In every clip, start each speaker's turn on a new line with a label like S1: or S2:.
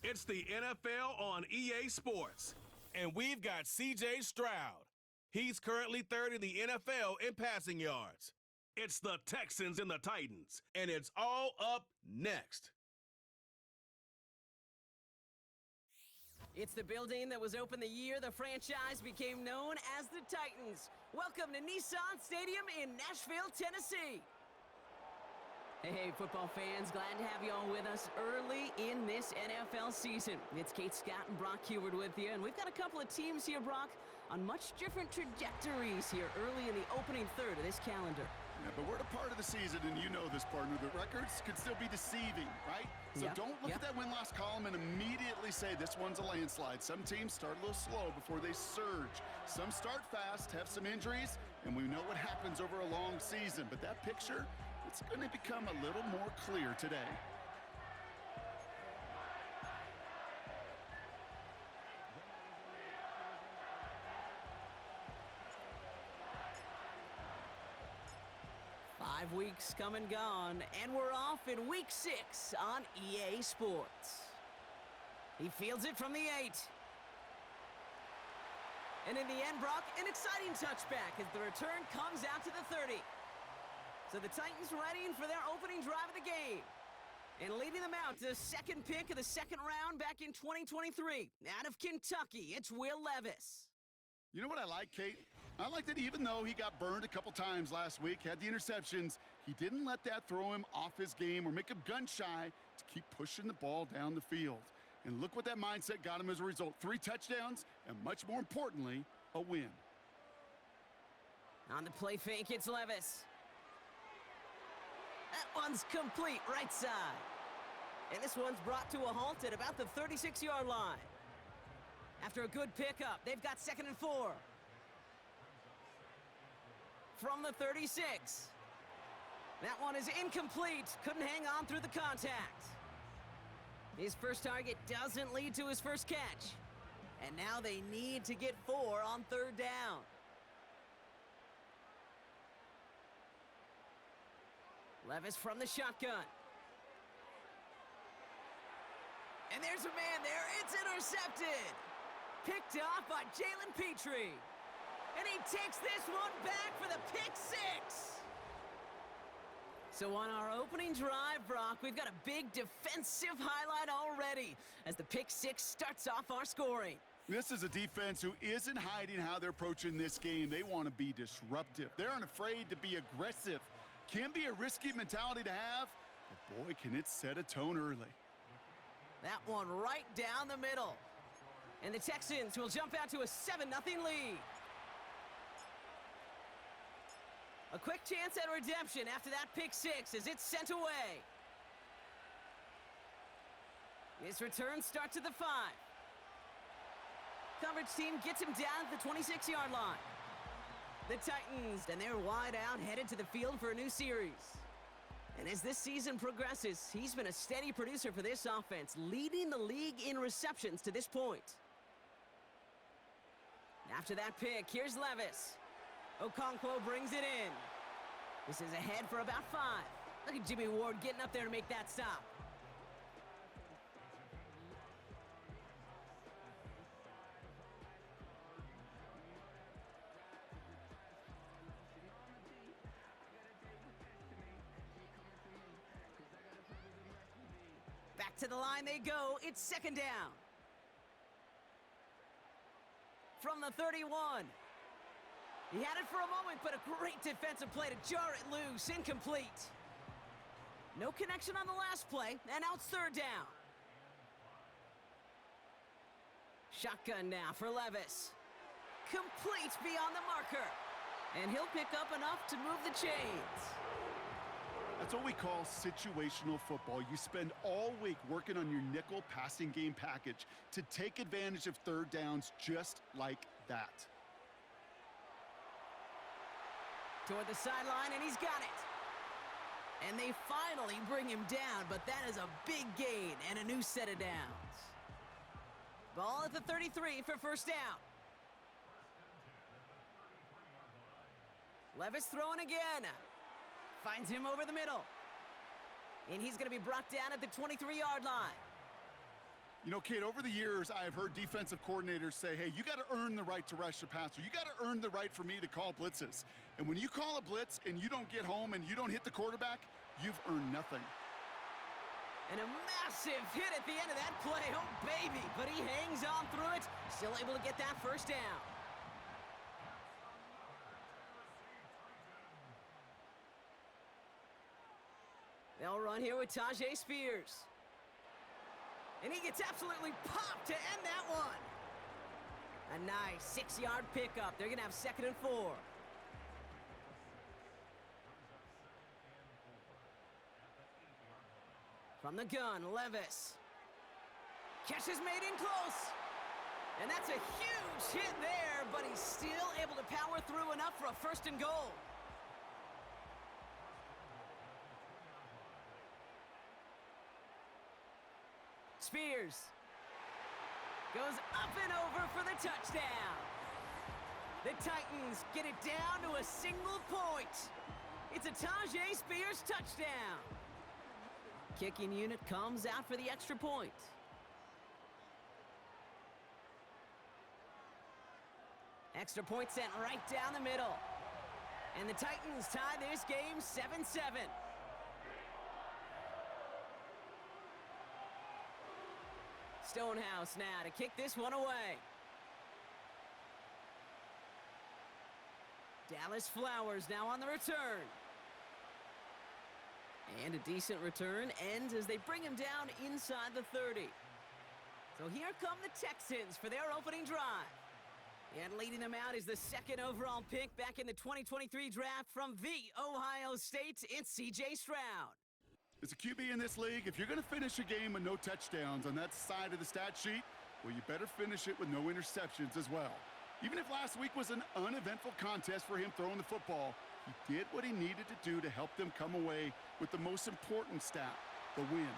S1: It's the NFL on EA Sports, and we've got C.J. Stroud. He's currently third in the NFL in passing yards. It's the Texans and the Titans, and it's all up next.
S2: It's the building that was opened the year the franchise became known as the Titans. Welcome to Nissan Stadium in Nashville, Tennessee. Hey, football fans, glad to have you all with us early in this NFL season. It's Kate Scott and Brock Heward with you, and we've got a couple of teams here, Brock, on much different trajectories here early in the opening third of this calendar.
S3: Yeah, but we're at a part of the season, and you know this, partner. The records could still be deceiving, right? So don't look at that win-loss column and immediately say this one's a landslide. Some teams start a little slow before they surge. Some start fast, have some injuries, and we know what happens over a long season. But that picture, it's going to become a little more clear today.
S2: Five weeks come and gone, and we're off in Week 6 on EA Sports. He fields it from the 8. And in the end, Brock, an exciting touchback as the return comes out to the 30. So the Titans readying for their opening drive of the game. And leading them out to the second pick of the second round back in 2023. Out of Kentucky, it's Will Levis.
S3: You know what I like, Kate? I like that even though he got burned a couple times last week, had the interceptions, he didn't let that throw him off his game or make him gun-shy to keep pushing the ball down the field. And look what that mindset got him as a result. 3 touchdowns, and much more importantly, a win.
S2: On the play fake, it's Levis. That one's complete, right side. And this one's brought to a halt at about the 36-yard line. After a good pickup, they've got 2nd and 4. From the 36. That one is incomplete. Couldn't hang on through the contact. His first target doesn't lead to his first catch. And now they need to get 4 on 3rd down. Levis from the shotgun. And there's a man there. It's intercepted. Picked off by Jalen Petrie. And he takes this one back for the pick 6. So on our opening drive, Brock, we've got a big defensive highlight already as the pick 6 starts off our scoring.
S3: This is a defense who isn't hiding how they're approaching this game. They want to be disruptive. They aren't afraid to be aggressive. Can be a risky mentality to have, but boy, can it set a tone early.
S2: That one right down the middle. And the Texans will jump out to a 7-0 lead. A quick chance at redemption after that pick 6 as it's sent away. His return starts at the 5. Coverage team gets him down at the 26-yard line. The Titans, and they're wide out, headed to the field for a new series. And as this season progresses, he's been a steady producer for this offense, leading the league in receptions to this point. After that pick, here's Levis. Okonkwo brings it in. This is ahead for about 5. Look at Jimmy Ward getting up there to make that stop. Back to the line they go. It's 2nd down. From the 31. He had it for a moment, but a great defensive play to jar it loose. Incomplete. No connection on the last play, and now it's 3rd down. Shotgun now for Levis. Complete beyond the marker. And he'll pick up enough to move the chains.
S3: That's what we call situational football. You spend all week working on your nickel passing game package to take advantage of 3rd downs just like that.
S2: Toward the sideline, and he's got it. And they finally bring him down, but that is a big gain and a new set of downs. Ball at the 33 for 1st down. Levis throwing again. Finds him over the middle. And he's going to be brought down at the 23-yard line.
S3: You know, Kate, over the years, I've heard defensive coordinators say, hey, you got to earn the right to rush the passer. You got to earn the right for me to call blitzes. And when you call a blitz and you don't get home and you don't hit the quarterback, you've earned nothing.
S2: And a massive hit at the end of that play. Oh, baby. But he hangs on through it. Still able to get that first down. They'll run here with Tajay Spears. And he gets absolutely popped to end that one. A nice 6-yard pickup. They're going to have 2nd and 4. From the gun, Levis. Catch is made in close. And that's a huge hit there, but he's still able to power through enough for a 1st and goal. Spears goes up and over for the touchdown. The Titans get it down to a single point. It's a Tajay Spears touchdown. Kicking unit comes out for the extra point. Extra point sent right down the middle. And the Titans tie this game 7-7. Stonehouse now to kick this one away. Dallas Flowers now on the return. And a decent return ends as they bring him down inside the 30. So here come the Texans for their opening drive. And leading them out is the 2nd overall pick back in the 2023 draft from the Ohio State. It's C.J. Stroud.
S3: As a QB in this league, if you're going to finish a game with no touchdowns on that side of the stat sheet, well, you better finish it with no interceptions as well. Even if last week was an uneventful contest for him throwing the football, he did what he needed to do to help them come away with the most important stat, the win.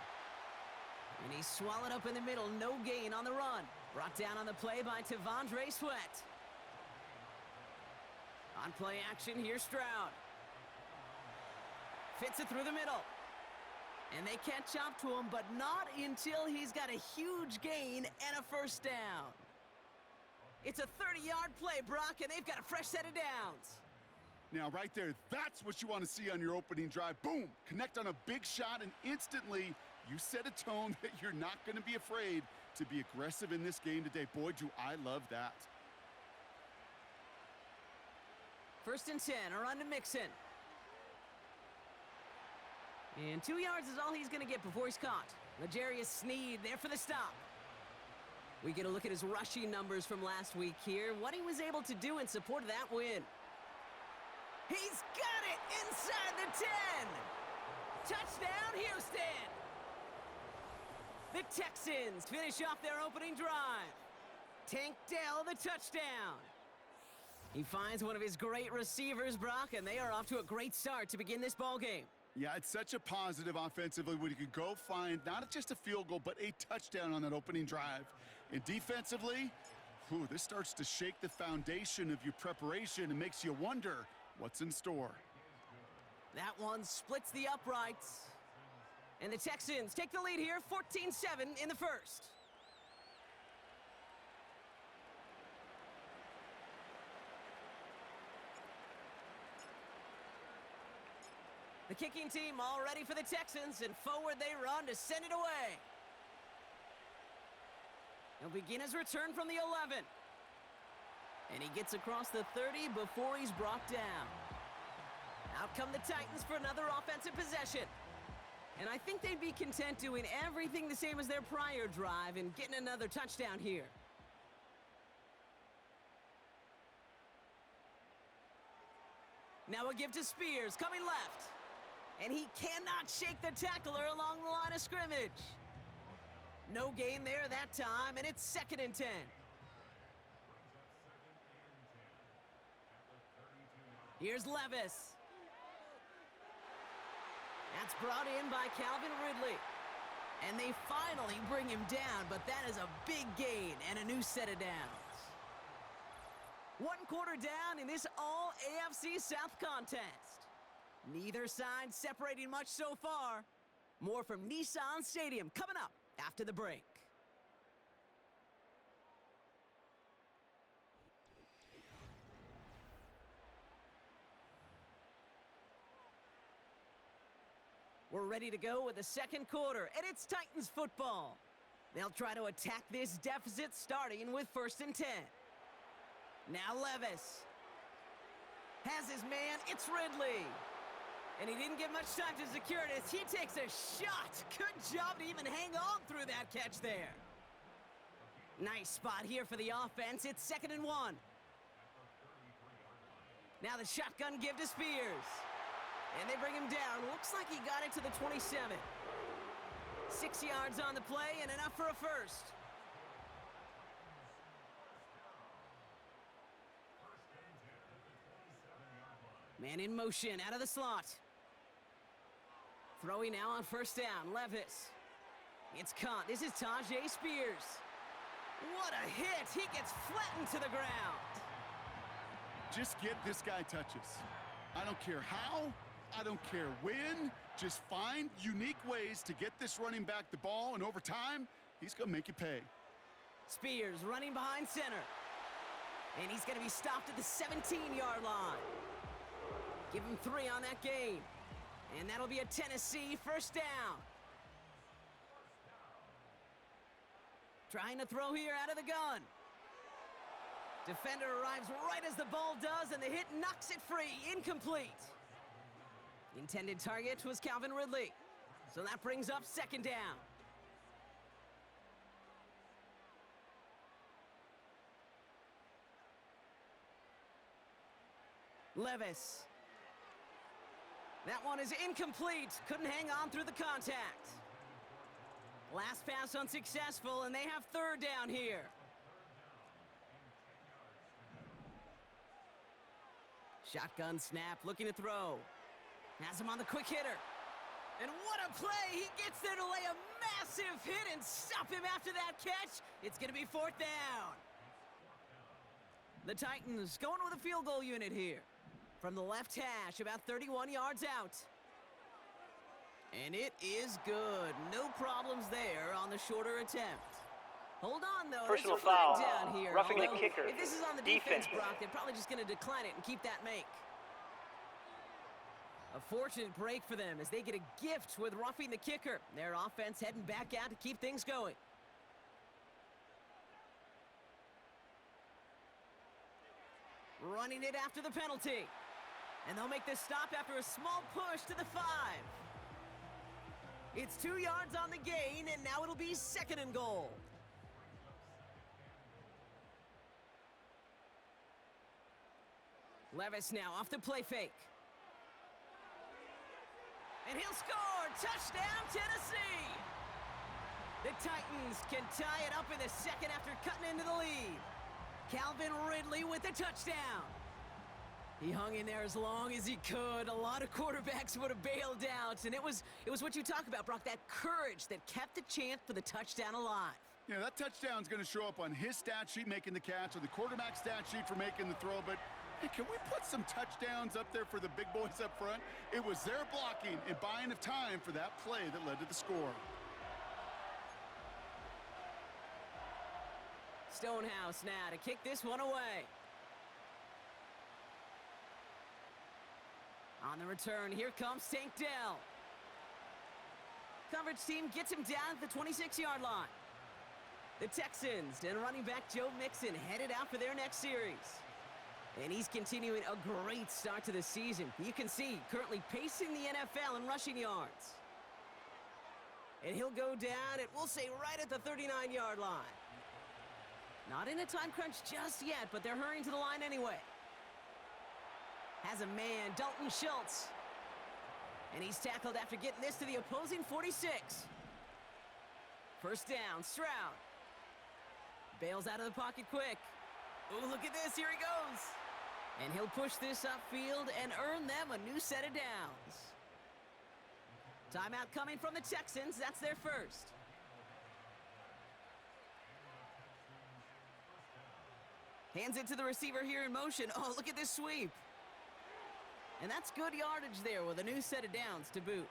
S2: And he's swallowed up in the middle, no gain on the run. Brought down on the play by T'Vondre Sweat. On play action, here's Stroud. Fits it through the middle. And they catch up to him, but not until he's got a huge gain and a 1st down. It's a 30-yard play, Brock, and they've got a fresh set of downs.
S3: Now, right there, that's what you want to see on your opening drive. Boom! Connect on a big shot, and instantly you set a tone that you're not going to be afraid to be aggressive in this game today. Boy, do I love that.
S2: 1st and 10, a run to Mixon. And 2 yards is all he's going to get before he's caught. L'Jarius Sneed there for the stop. We get a look at his rushing numbers from last week here, what he was able to do in support of that win. He's got it inside the 10. Touchdown, Houston. The Texans finish off their opening drive. Tank Dell the touchdown. He finds one of his great receivers, Brock, and they are off to a great start to begin this ballgame.
S3: Yeah, it's such a positive offensively when you can go find not just a field goal, but a touchdown on that opening drive. And defensively, this starts to shake the foundation of your preparation and makes you wonder what's in store.
S2: That one splits the uprights. And the Texans take the lead here, 14-7 in the 1st. The kicking team all ready for the Texans, and forward they run to send it away. He'll begin his return from the 11. And he gets across the 30 before he's brought down. Out come the Titans for another offensive possession. And I think they'd be content doing everything the same as their prior drive and getting another touchdown here. Now a give to Spears, coming left. And he cannot shake the tackler along the line of scrimmage. No gain there that time, and it's 2nd and 10. Here's Levis. That's brought in by Calvin Ridley. And they finally bring him down, but that is a big gain and a new set of downs. 1 quarter down in this all-AFC South contest. Neither side separating much so far. More from Nissan Stadium coming up after the break. We're ready to go with the second quarter, and it's Titans football. They'll try to attack this deficit starting with 1st and 10. Now Levis has his man, it's Ridley. And he didn't get much time to secure it as he takes a shot. Good job to even hang on through that catch there. Nice spot here for the offense. It's 2nd and 1. Now the shotgun give to Spears. And they bring him down. Looks like he got it to the 27. 6 yards on the play and enough for a first. Man in motion out of the slot. Throwing now on 1st down. Levis. It's caught. This is Tajay Spears. What a hit. He gets flattened to the ground.
S3: Just get this guy touches. I don't care how. I don't care when. Just find unique ways to get this running back the ball, and over time, he's going to make you pay.
S2: Spears running behind center. And he's going to be stopped at the 17-yard line. Give him 3 on that game. And that'll be a Tennessee 1st down. Trying to throw here out of the gun. Defender arrives right as the ball does, and the hit knocks it free. Incomplete. Intended target was Calvin Ridley. So that brings up 2nd down. Levis. That one is incomplete. Couldn't hang on through the contact. Last pass unsuccessful, and they have 3rd down here. Shotgun snap, looking to throw. Has him on the quick hitter. And what a play! He gets there to lay a massive hit and stop him after that catch. It's going to be 4th down. The Titans going with a field goal unit here. From the left hash, about 31 yards out. And it is good. No problems there on the shorter attempt. Hold on, though.
S4: Personal
S2: There's a flag
S4: foul.
S2: down here.
S4: Roughing the
S2: Although,
S4: kicker.
S2: if this is on the defense, Brock, they're probably just going to decline it and keep that make. A fortunate break for them as they get a gift with roughing the kicker. Their offense heading back out to keep things going. Running it after the penalty. And they'll make this stop after a small push to the 5. It's 2 yards on the gain, and now it'll be 2nd and goal. Levis now off the play fake. And he'll score! Touchdown, Tennessee! The Titans can tie it up in the 2nd after cutting into the lead. Calvin Ridley with the touchdown. He hung in there as long as he could. A lot of quarterbacks would have bailed out, and it was what you talk about, Brock, that courage that kept the chance for the touchdown alive.
S3: Yeah, that touchdown's going to show up on his stat sheet making the catch, or the quarterback stat sheet for making the throw, but hey, can we put some touchdowns up there for the big boys up front? It was their blocking and buying of time for that play that led to the score.
S2: Stonehouse now to kick this one away. On the return, here comes Tank Dell. Coverage team gets him down at the 26-yard line. The Texans and running back Joe Mixon headed out for their next series. And he's continuing a great start to the season. You can see currently pacing the NFL in rushing yards. And he'll go down at, we'll say, right at the 39-yard line. Not in a time crunch just yet, but they're hurrying to the line anyway. Has a man, Dalton Schultz. And he's tackled after getting this to the opposing 46. 1st down, Stroud. Bails out of the pocket quick. Oh, look at this, here he goes. And he'll push this upfield and earn them a new set of downs. Timeout coming from the Texans, that's their first. Hands it to the receiver here in motion. Oh, look at this sweep. And that's good yardage there with a new set of downs to boot.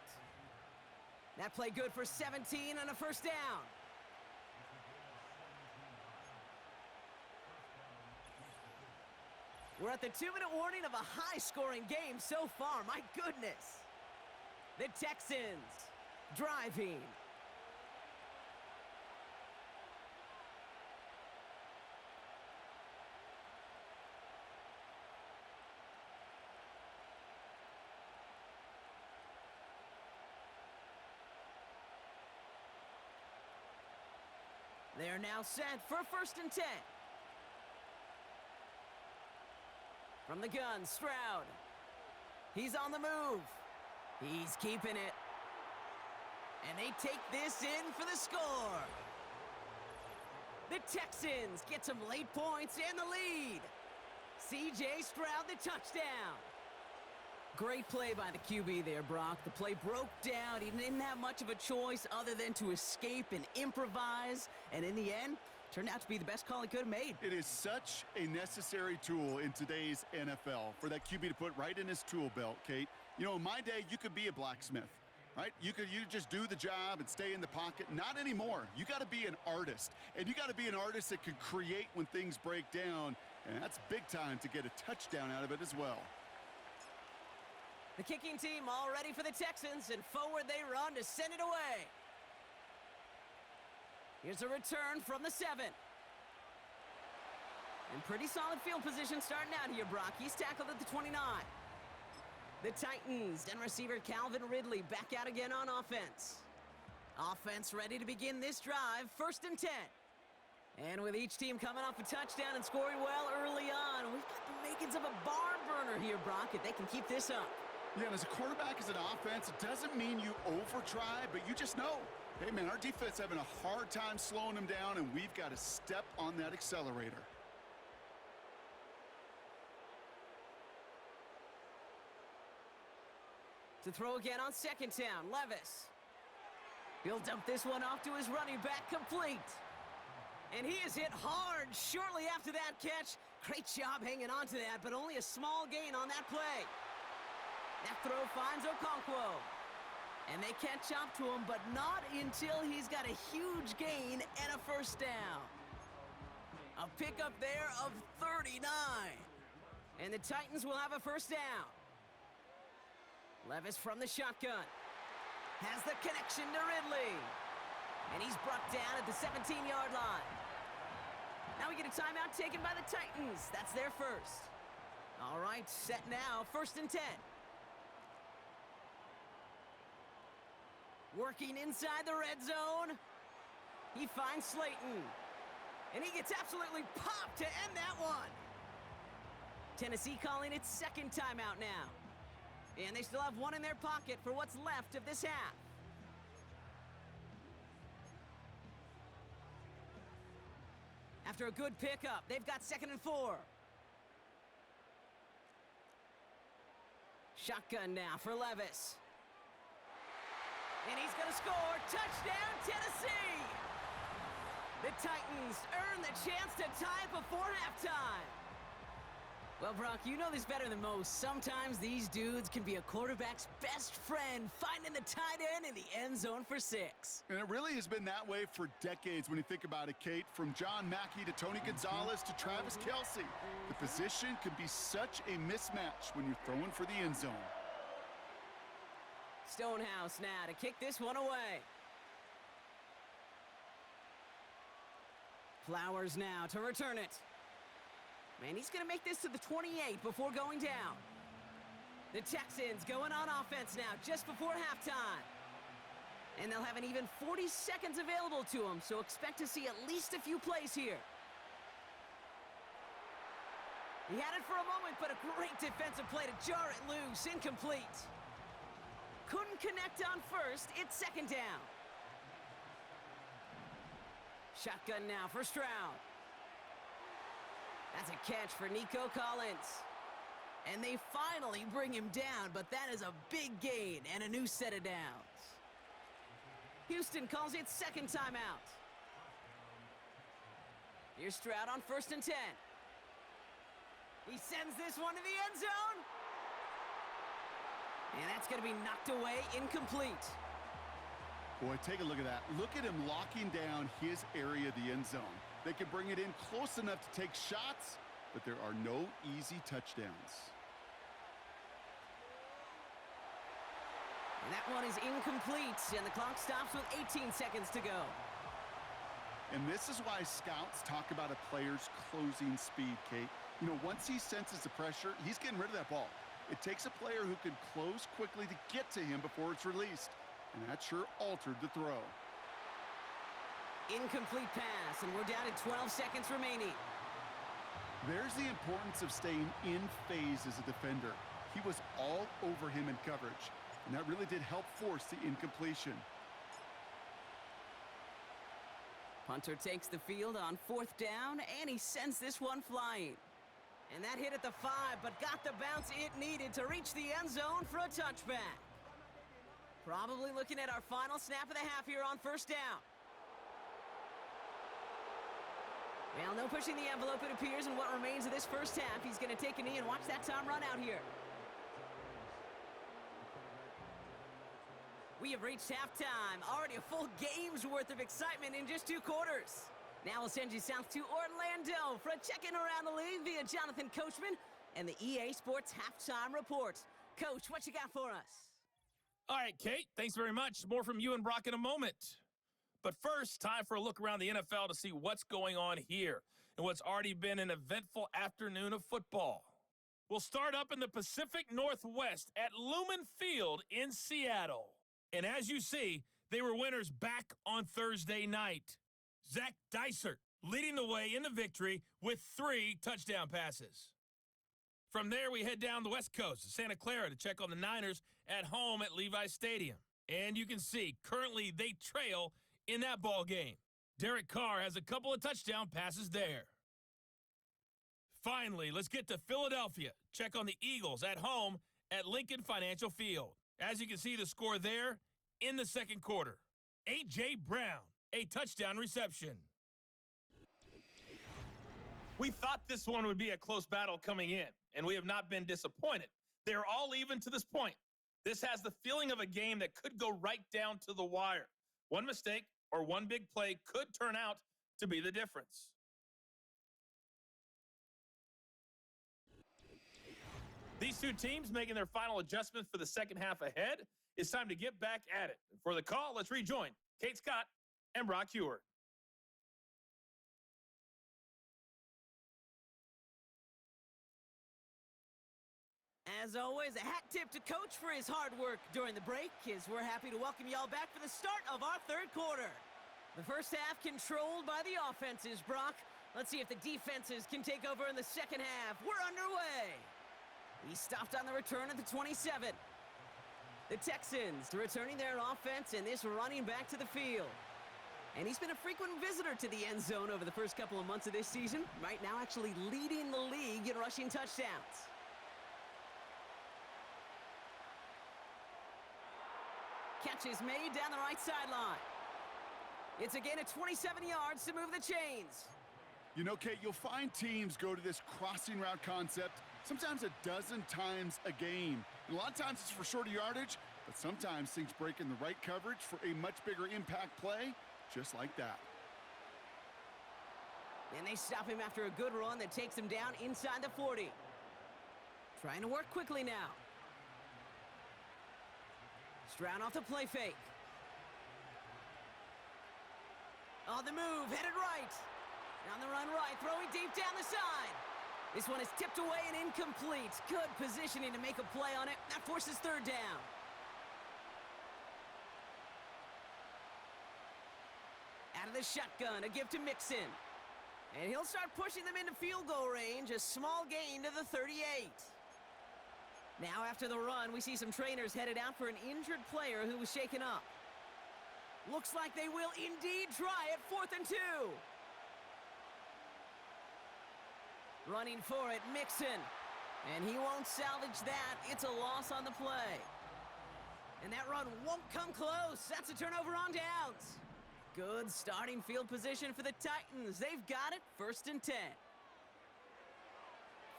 S2: That play good for 17 and a 1st down. We're at the 2-minute warning of a high-scoring game so far. My goodness. The Texans driving. They're now set for 1st and 10. From the gun, Stroud. He's on the move. He's keeping it. And they take this in for the score. The Texans get some late points and the lead. C.J. Stroud, the touchdown. Great play by the QB there, Brock. The play broke down. He didn't have much of a choice other than to escape and improvise. And in the end, turned out to be the best call he could have made.
S3: It is such a necessary tool in today's NFL for that QB to put right in his tool belt, Kate. You know, in my day, you could be a blacksmith, right? You just do the job and stay in the pocket. Not anymore. You got to be an artist. And you got to be an artist that can create when things break down. And that's big time to get a touchdown out of it as well.
S2: The kicking team all ready for the Texans, and forward they run to send it away. Here's a return from the 7. In pretty solid field position starting out here, Brock. He's tackled at the 29. The Titans and receiver Calvin Ridley back out again on offense. Offense ready to begin this drive, 1st and 10. And with each team coming off a touchdown and scoring well early on, we've got the makings of a barn burner here, Brock, if they can keep this up.
S3: Yeah, and as a quarterback, as an offense, it doesn't mean you over-try, but you just know, hey, man, our defense having a hard time slowing them down, and we've got to step on that accelerator.
S2: To throw again on 2nd down, Levis. He'll dump this one off to his running back, complete. And he is hit hard shortly after that catch. Great job hanging on to that, but only a small gain on that play. That throw finds Okonkwo. And they catch up to him, but not until he's got a huge gain and a 1st down. A pickup there of 39. And the Titans will have a 1st down. Levis from the shotgun. Has the connection to Ridley. And he's brought down at the 17-yard line. Now we get a timeout taken by the Titans. That's their 1st. All right, set now, 1st and 10. Working inside the red zone. He finds Slayton. And he gets absolutely popped to end that one. Tennessee calling its 2nd timeout now. And they still have one in their pocket for what's left of this half. After a good pickup, they've got 2nd and 4. Shotgun now for Levis. And he's going to score. Touchdown, Tennessee! The Titans earn the chance to tie before halftime. Well, Brock, you know this better than most. Sometimes these dudes can be a quarterback's best friend, finding the tight end in the end zone for 6.
S3: And it really has been that way for decades when you think about it, Kate. From John Mackey to Tony Gonzalez to Travis Kelce. The position can be such a mismatch when you're throwing for the end zone.
S2: Stonehouse now to kick this one away. Flowers now to return it. Man, he's going to make this to the 28 before going down. The Texans going on offense now just before halftime. And they'll have an even 40 seconds available to them, so expect to see at least a few plays here. He had it for a moment, but a great defensive play to jar it loose, incomplete. Couldn't connect on 1st, it's 2nd down. Shotgun now for Stroud. That's a catch for Nico Collins. And they finally bring him down, but that is a big gain and a new set of downs. Houston calls it 2nd timeout. Here's Stroud on 1st and 10. He sends this one to the end zone. And that's going to be knocked away, incomplete.
S3: Boy, take a look at that. Look at him locking down his area of the end zone. They can bring it in close enough to take shots, but there are no easy touchdowns.
S2: And that one is incomplete, and the clock stops with 18 seconds to go.
S3: And this is why scouts talk about a player's closing speed, Kate. You know, once he senses the pressure, he's getting rid of that ball. It takes a player who can close quickly to get to him before it's released. And that sure altered the throw.
S2: Incomplete pass, and we're down to 12 seconds remaining.
S3: There's the importance of staying in phase as a defender. He was all over him in coverage, and that really did help force the incompletion.
S2: Punter takes the field on 4th down, and he sends this one flying. And that hit at the 5, but got the bounce it needed to reach the end zone for a touchback. Probably looking at our final snap of the half here on 1st down. Well, no pushing the envelope, it appears, in what remains of this first half. He's going to take a knee and watch that time run out here. We have reached halftime. Already a full game's worth of excitement in just 2 quarters. Now we'll send you south to Orlando for a check-in around the league via Jonathan Coachman and the EA Sports Halftime Report. Coach, what you got for us?
S4: All right, Kate, thanks very much. More from you and Brock in a moment. But first, time for a look around the NFL to see what's going on here in what's already been an eventful afternoon of football. We'll start up in the Pacific Northwest at Lumen Field in Seattle. And as you see, they were winners back on Thursday night. Zach Dysert leading the way in the victory with 3 touchdown passes. From there, we head down the West Coast to Santa Clara to check on the Niners at home at Levi's Stadium. And you can see, currently they trail in that ball game. Derek Carr has a couple of touchdown passes there. Finally, let's get to Philadelphia. Check on the Eagles at home at Lincoln Financial Field. As you can see, the score there in the second quarter. A.J. Brown, a touchdown reception. We thought this one would be a close battle coming in, and we have not been disappointed. They're all even to this point. This has the feeling of a game that could go right down to the wire. One mistake or one big play could turn out to be the difference. These 2 teams making their final adjustments for the second half ahead. It's time to get back at it. For the call, let's rejoin Kate Scott and Brock Heward.
S2: As always, a hat tip to Coach for his hard work during the break, as we're happy to welcome y'all back for the start of our third quarter. The first half controlled by the offenses, Brock. Let's see if the defenses can take over in the second half. We're underway. He stopped on the return at the 27. The Texans returning their offense and this running back to the field. And he's been a frequent visitor to the end zone over the first couple of months of this season. Right now actually leading the league in rushing touchdowns. Catch is made down the right sideline. It's a gain of 27 yards to move the chains.
S3: You know, Kate, you'll find teams go to this crossing route concept sometimes a dozen times a game. And a lot of times it's for shorter yardage, but sometimes things break in the right coverage for a much bigger impact play, just like that.
S2: And they stop him after a good run that takes him down inside the 40. Trying to work quickly now. Stroud off the play fake. On the move, headed right. On the run right, throwing deep down the side. This one is tipped away and incomplete. Good positioning to make a play on it. That forces third down. Out of the shotgun, a give to Mixon. And he'll start pushing them into field goal range. A small gain to the 38. Now after the run, we see some trainers headed out for an injured player who was shaken up. Looks like they will indeed try it, 4th and 2. Running for it, Mixon. And he won't salvage that. It's a loss on the play. And that run won't come close. That's a turnover on downs. Good starting field position for the Titans. They've got it, 1st and 10.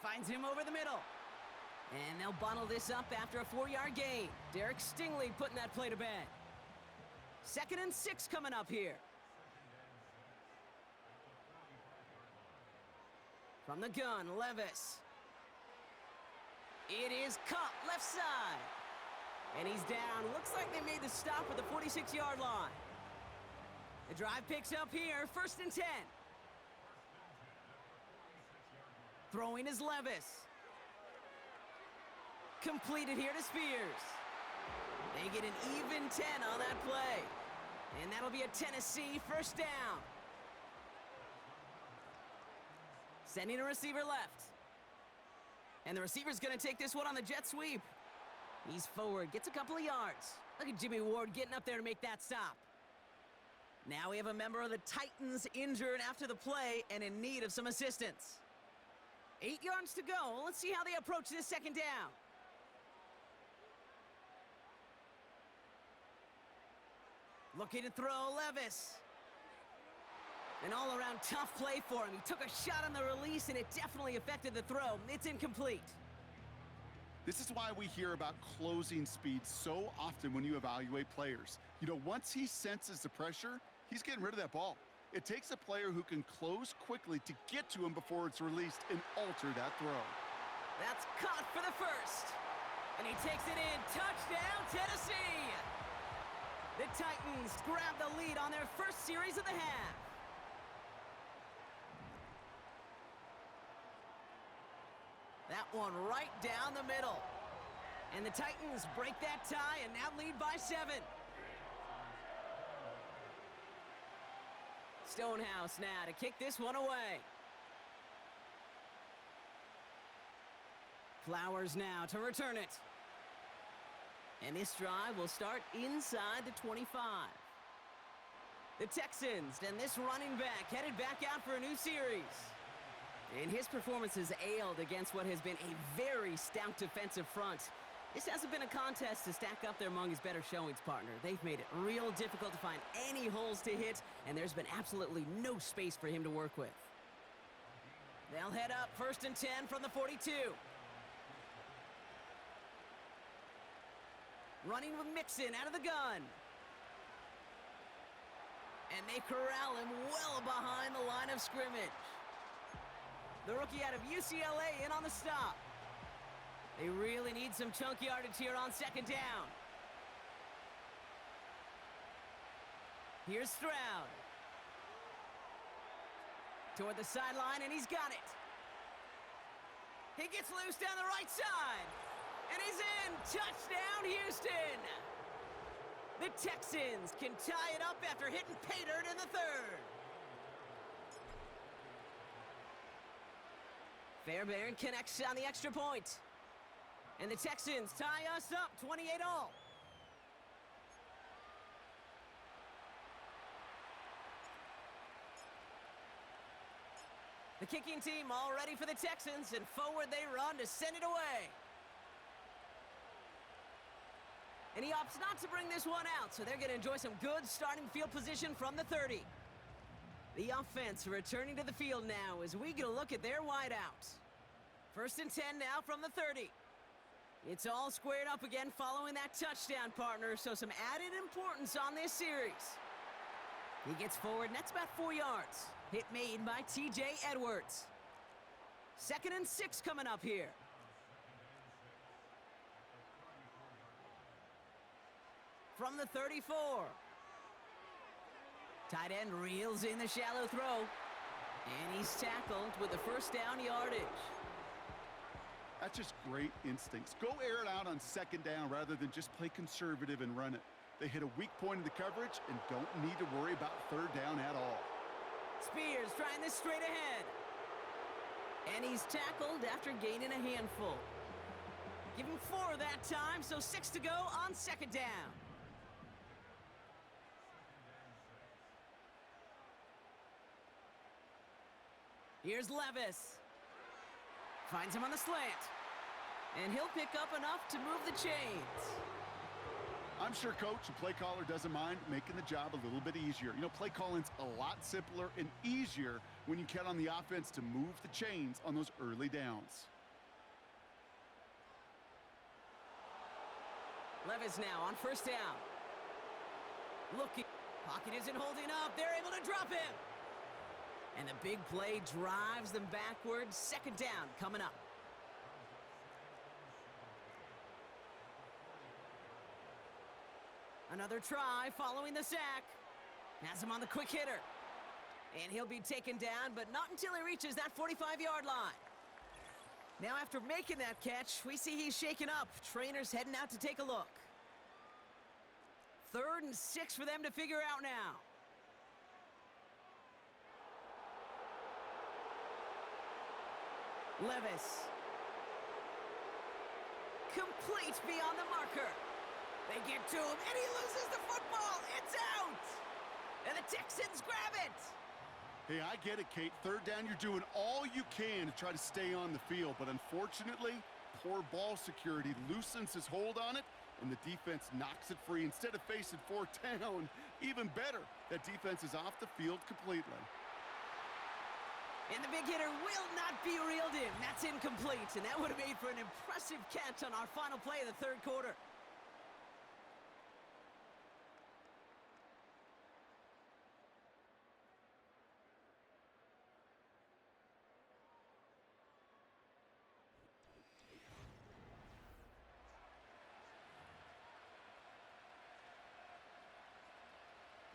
S2: Finds him over the middle. And they'll bundle this up after a 4-yard gain. Derek Stingley putting that play to bed. 2nd and 6 coming up here. From the gun, Levis. It is caught left side. And he's down. Looks like they made the stop at the 46-yard line. The drive picks up here, 1st and 10. Throwing is Levis. Completed here to Spears. They get an even 10 on that play. And that'll be a Tennessee 1st down. Sending a receiver left. And the receiver's going to take this one on the jet sweep. He's forward, gets a couple of yards. Look at Jimmy Ward getting up there to make that stop. Now we have a member of the Titans injured after the play and in need of some assistance. 8 yards to go. Let's see how they approach this 2nd down. Looking to throw Levis. An all-around tough play for him. He took a shot on the release, and it definitely affected the throw. It's incomplete.
S3: This is why we hear about closing speed so often when you evaluate players. You know, once he senses the pressure, he's getting rid of that ball. It takes a player who can close quickly to get to him before it's released and alter that throw.
S2: That's caught for the 1st. And he takes it in. Touchdown, Tennessee! The Titans grab the lead on their 1st series of the half. That one right down the middle. And the Titans break that tie and now lead by 7. Stonehouse now to kick this one away. Flowers now to return it. And this drive will start inside the 25. The Texans and this running back headed back out for a new series. And his performance has ailed against what has been a very stout defensive front. This hasn't been a contest to stack up there among his better showings, partner. They've made it real difficult to find any holes to hit, and there's been absolutely no space for him to work with. They'll head up 1st and 10 from the 42. Running with Mixon out of the gun. And they corral him well behind the line of scrimmage. The rookie out of UCLA in on the stop. They really need some chunk yardage here on 2nd down. Here's Stroud. Toward the sideline, and he's got it. He gets loose down the right side. And he's in. Touchdown, Houston. The Texans can tie it up after hitting pay dirt in the 3rd. Fairbairn connects on the extra point. And the Texans tie us up 28-all. The kicking team all ready for the Texans, and forward they run to send it away. And he opts not to bring this one out, so they're going to enjoy some good starting field position from the 30. The offense returning to the field now as we get a look at their wideouts. 1st and 10 now from the 30. It's all squared up again following that touchdown, partner, so some added importance on this series. He gets forward, and that's about 4 yards. Hit made by T.J. Edwards. 2nd and 6 coming up here. From the 34. Tight end reels in the shallow throw. And he's tackled with the 1st down yardage.
S3: That's just great instincts. Go air it out on 2nd down rather than just play conservative and run it. They hit a weak point in the coverage and don't need to worry about 3rd down at all. Spears
S2: trying this straight ahead. And he's tackled after gaining a handful. Give him 4 that time, so 6 to go on 2nd down. Here's Levis. Finds him on the slant. And he'll pick up enough to move the chains.
S3: I'm sure coach and play caller doesn't mind making the job a little bit easier. You know, play calling's a lot simpler and easier when you count on the offense to move the chains on those early downs.
S2: Levis now on 1st down. Looking. Pocket isn't holding up. They're able to drop him. And the big play drives them backwards. 2nd down coming up. Another try following the sack. Has him on the quick hitter. And he'll be taken down, but not until he reaches that 45-yard line. Now after making that catch, we see he's shaken up. Trainer's heading out to take a look. 3rd and 6 for them to figure out now. Levis. Complete beyond the marker. They get to him, and he loses the football. It's out! And the Texans grab it!
S3: Hey, I get it, Kate. 3rd down, you're doing all you can to try to stay on the field. But unfortunately, poor ball security loosens his hold on it, and the defense knocks it free instead of facing 4th down. Even better, that defense is off the field completely.
S2: And the big hitter will not be reeled in. That's incomplete, and that would have made for an impressive catch on our final play of the 3rd quarter.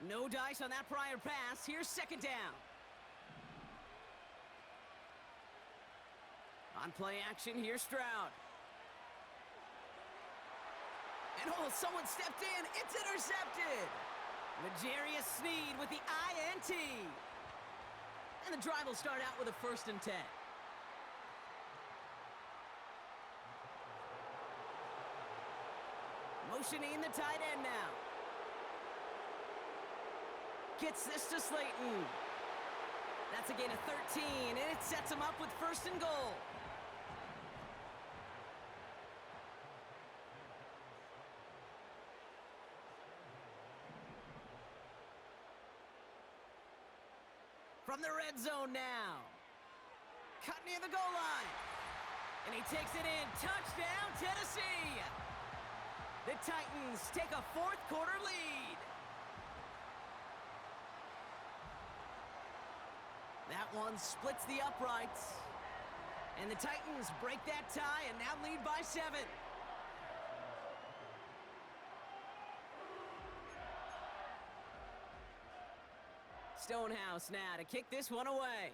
S2: No dice on that prior pass. Here's 2nd down. On play action, here's Stroud. And oh, someone stepped in. It's intercepted. L'Jarius Sneed with the INT. And the drive will start out with a 1st and 10. Motioning the tight end now. Gets this to Slayton. That's a gain of 13, and it sets him up with 1st and goal. From the red zone now. Cut near the goal line. And he takes it in. Touchdown, Tennessee! The Titans take a 4th quarter lead. That one splits the uprights. And the Titans break that tie and now lead by 7. Stonehouse now to kick this one away.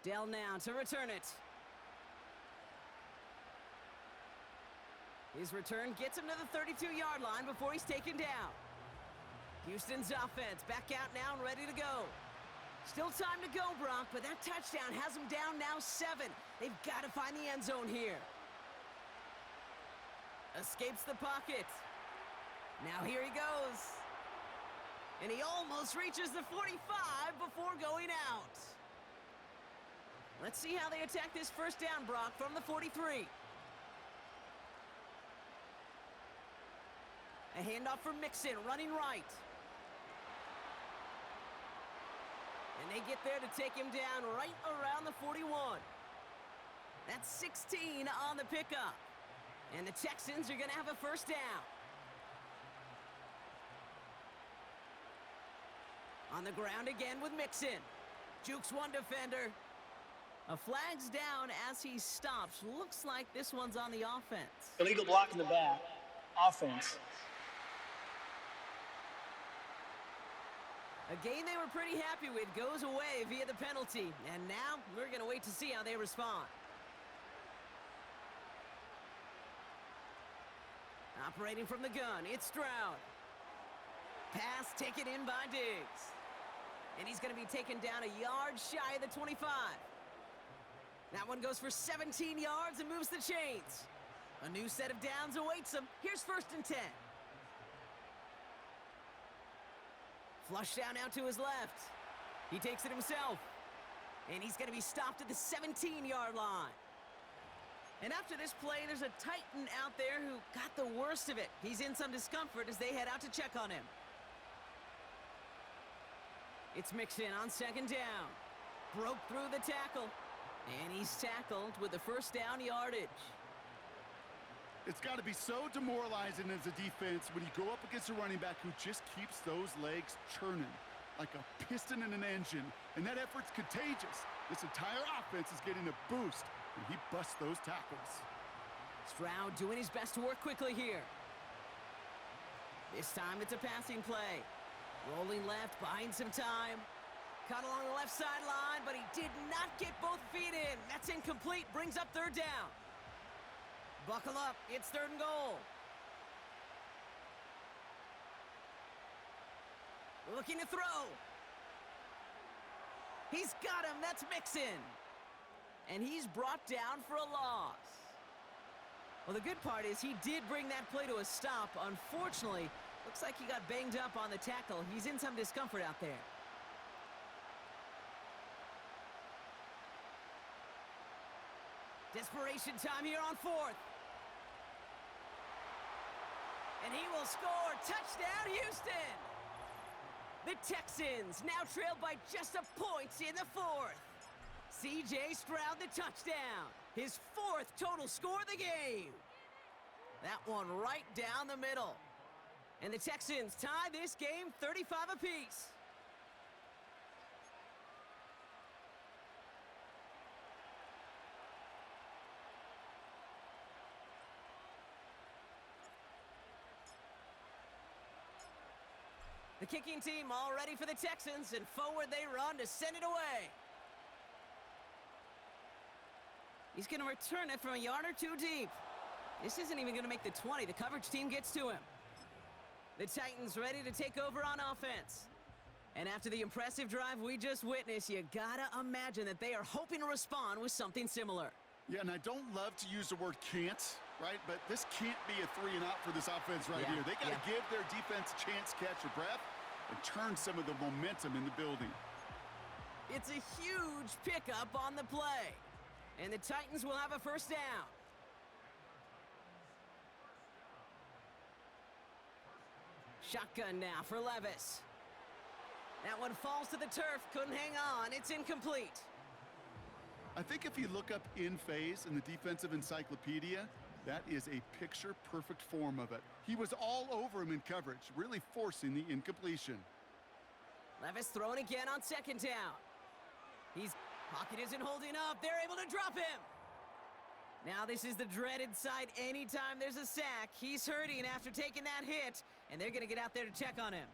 S2: Dell now to return it. His return gets him to the 32-yard line before he's taken down. Houston's offense back out now and ready to go. Still time to go, Brock, but that touchdown has them down now 7. They've got to find the end zone here. Escapes the pocket. Now here he goes. And he almost reaches the 45 before going out. Let's see how they attack this 1st down, Brock, from the 43. A handoff for Mixon, running right. And they get there to take him down right around the 41. That's 16 on the pickup. And the Texans are going to have a 1st down. On the ground again with Mixon. Jukes one defender. A flag's down as he stops. Looks like this one's on the offense.
S5: Illegal block in the back. Offense.
S2: A game they were pretty happy with goes away via the penalty. And now we're going to wait to see how they respond. Operating from the gun, it's Stroud. Pass taken in by Diggs. And he's going to be taken down a yard shy of the 25. That one goes for 17 yards and moves the chains. A new set of downs awaits him. Here's 1st and 10. Flush down out to his left. He takes it himself. And he's going to be stopped at the 17-yard line. And after this play, there's a Titan out there who got the worst of it. He's in some discomfort as they head out to check on him. It's Mixon on 2nd down. Broke through the tackle. And he's tackled with the 1st down yardage.
S3: It's got to be so demoralizing as a defense when you go up against a running back who just keeps those legs churning like a piston in an engine. And that effort's contagious. This entire offense is getting a boost, and he busts those tackles.
S2: Stroud doing his best to work quickly here. This time it's a passing play. Rolling left, buying some time. Cut along the left sideline, but he did not get both feet in. That's incomplete, brings up third down. Buckle up, it's 3rd and goal. Looking to throw. He's got him, that's Mixon. And he's brought down for a loss. Well, the good part is he did bring that play to a stop. Unfortunately, looks like he got banged up on the tackle. He's in some discomfort out there. Desperation time here on 4th. And he will score. Touchdown, Houston! The Texans now trailed by just a point in the 4th. C.J. Stroud the touchdown. His 4th total score of the game. That one right down the middle. And the Texans tie this game 35 apiece. The kicking team all ready for the Texans, and forward they run to send it away. He's going to return it from a yard or two deep. This isn't even going to make the 20. The coverage team gets to him. The Titans ready to take over on offense. And after the impressive drive we just witnessed, you gotta imagine that they are hoping to respond with something similar.
S3: Yeah, and I don't love to use the word can't, right? But this can't be a 3-and-out for this offense right here. They got to give their defense a chance to catch their breath and turn some of the momentum in the building.
S2: It's a huge pickup on the play. And the Titans will have a first down. Shotgun now for Levis. That one falls to the turf, couldn't hang on, it's incomplete.
S3: I think if you look up in phase in the defensive encyclopedia, that is a picture-perfect form of it. He was all over him in coverage, really forcing the incompletion.
S2: Levis throwing again on 2nd down. Pocket isn't holding up, they're able to drop him. Now this is the dreaded sight anytime there's a sack. He's hurting after taking that hit, and they're gonna get out there to check on him.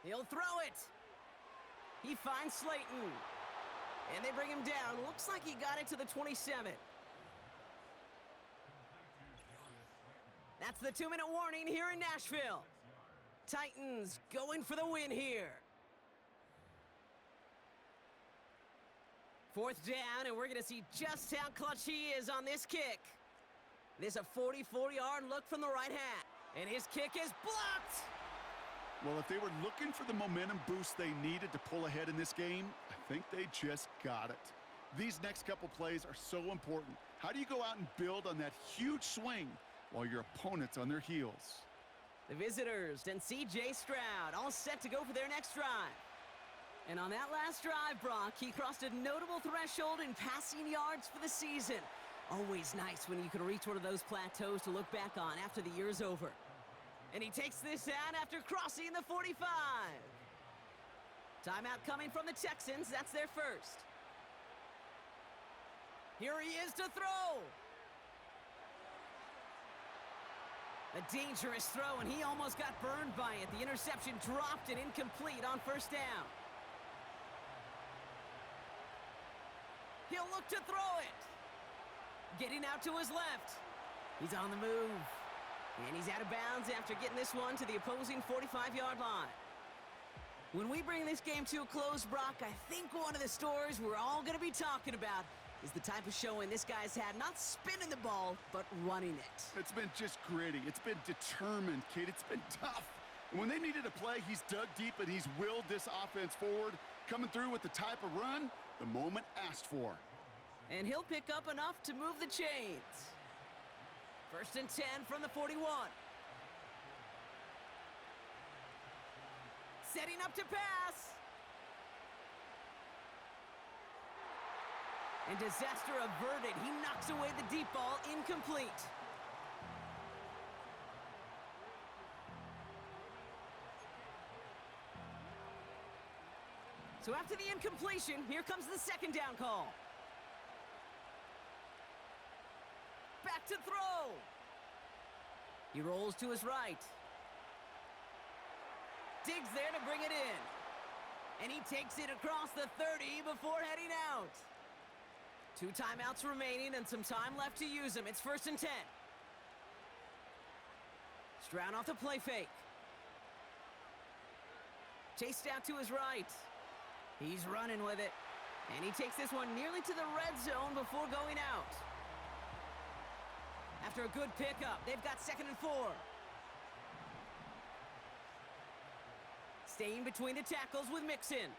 S2: He'll throw it. He finds Slayton. And they bring him down. Looks like he got it to the 27. That's the 2-minute warning here in Nashville. Titans going for the win here. 4th down, and we're going to see just how clutch he is on this kick. This is a 44-yard look from the right hat. And his kick is blocked.
S3: Well, if they were looking for the momentum boost they needed to pull ahead in this game, I think they just got it. These next couple plays are so important. How do you go out and build on that huge swing while your opponent's on their heels?
S2: The visitors and C.J. Stroud all set to go for their next drive. And on that last drive, Brock, he crossed a notable threshold in passing yards for the season. Always nice when you can reach one of those plateaus to look back on after the year's over. And he takes this out after crossing the 45. Timeout coming from the Texans. That's their first. Here he is to throw. A dangerous throw, and he almost got burned by it. The interception dropped and incomplete on 1st down. He'll look to throw it. Getting out to his left. He's on the move. And he's out of bounds after getting this one to the opposing 45-yard line. When we bring this game to a close, Brock, I think one of the stories we're all going to be talking about is the type of showing this guy's had, not spinning the ball, but running it.
S3: It's been just gritty. It's been determined, kid. It's been tough. And when they needed a play, he's dug deep and he's willed this offense forward, coming through with the type of run the moment asked for.
S2: And he'll pick up enough to move the chains. 1st and 10 from the 41. Setting up to pass. And disaster averted. He knocks away the deep ball, incomplete. So after the incompletion, here comes the 2nd down call. to throw. He rolls to his right. Diggs there to bring it in. And he takes it across the 30 before heading out. 2 timeouts remaining and some time left to use them. It's 1st and 10. Stroud off the play fake. Chased out to his right. He's running with it. And he takes this one nearly to the red zone before going out. After a good pickup, they've got 2nd and 4. Staying between the tackles with Mixon.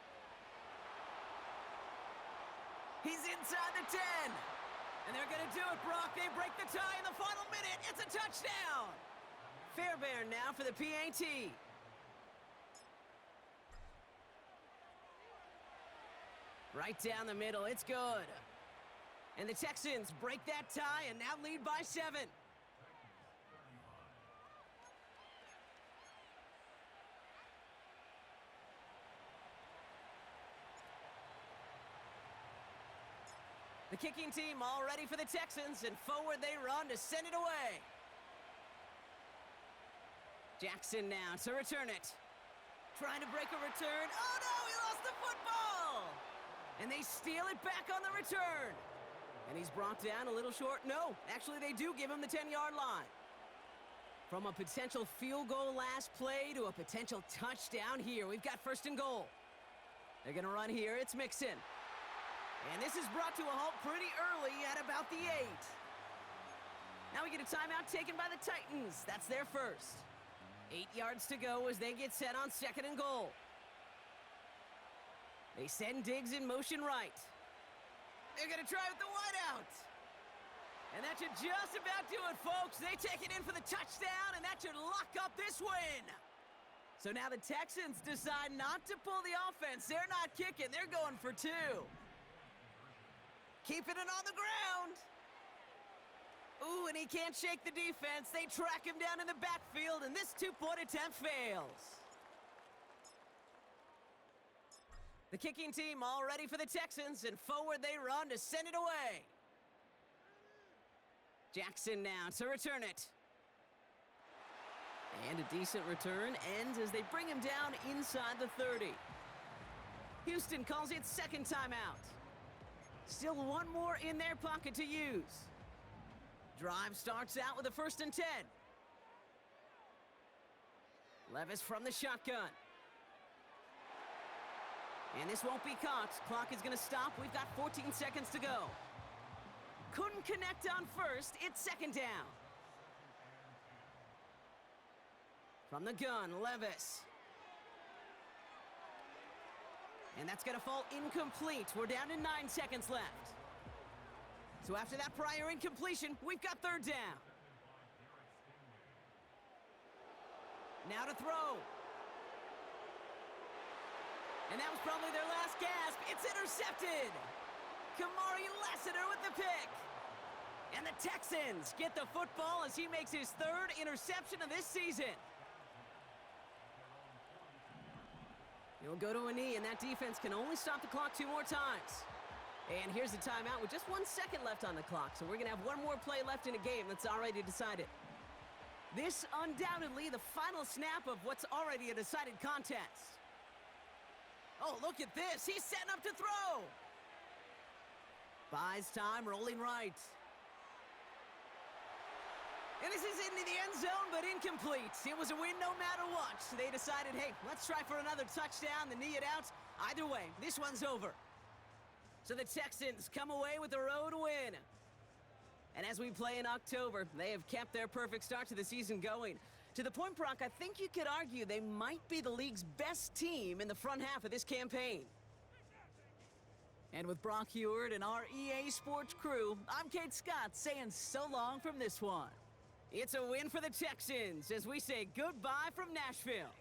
S2: He's inside the 10. And they're going to do it, Brock. They break the tie in the final minute. It's a touchdown. Fairbairn now for the PAT. Right down the middle. It's good. And the Texans break that tie and now lead by 7. The kicking team all ready for the Texans, and forward they run to send it away. Jackson now to return it. Trying to break a return. Oh no, he lost the football! And they steal it back on the return. And he's brought down a little short. No, actually they do give him the 10-yard line. From a potential field goal last play to a potential touchdown here, we've got 1st and goal. They're gonna run here, it's Mixon. And this is brought to a halt pretty early at about the 8. Now we get a timeout taken by the Titans. That's their first. 8 yards to go as they get set on 2nd and goal. They send Diggs in motion right. They're going to try with the wideout. And that should just about do it, folks. They take it in for the touchdown, and that should lock up this win. So now the Texans decide not to pull the offense. They're not kicking. They're going for 2. Keeping it on the ground. Ooh, and he can't shake the defense. They track him down in the backfield, and this 2-point attempt fails. The kicking team all ready for the Texans, and forward they run to send it away. Jackson now to return it. And a decent return ends as they bring him down inside the 30. Houston calls it 2nd timeout. Still 1 more in their pocket to use. Drive starts out with a 1st and 10. Levis from the shotgun. And this won't be caught. Clock is going to stop. We've got 14 seconds to go. Couldn't connect on 1st. It's 2nd down. From the gun, Levis. And that's going to fall incomplete. We're down to 9 seconds left. So after that prior incompletion, we've got 3rd down. Now to throw. And that was probably their last gasp. It's intercepted. Kamari Lassiter with the pick. And the Texans get the football as he makes his 3rd interception of this season. He'll go to a knee, and that defense can only stop the clock 2 more times. And here's the timeout with just 1 second left on the clock, so we're going to have 1 more play left in a game that's already decided. This undoubtedly the final snap of what's already a decided contest. Oh, look at this. He's setting up to throw. Buys time, rolling right. And this is into the end zone, but incomplete. It was a win no matter what. They decided, hey, let's try for another touchdown, the knee it out. Either way, this one's over. So the Texans come away with a road win. And as we play in October, they have kept their perfect start to the season going. To the point, Brock, I think you could argue they might be the league's best team in the front half of this campaign. And with Brock Heward and our EA Sports crew, I'm Kate Scott saying so long from this one. It's a win for the Texans as we say goodbye from Nashville.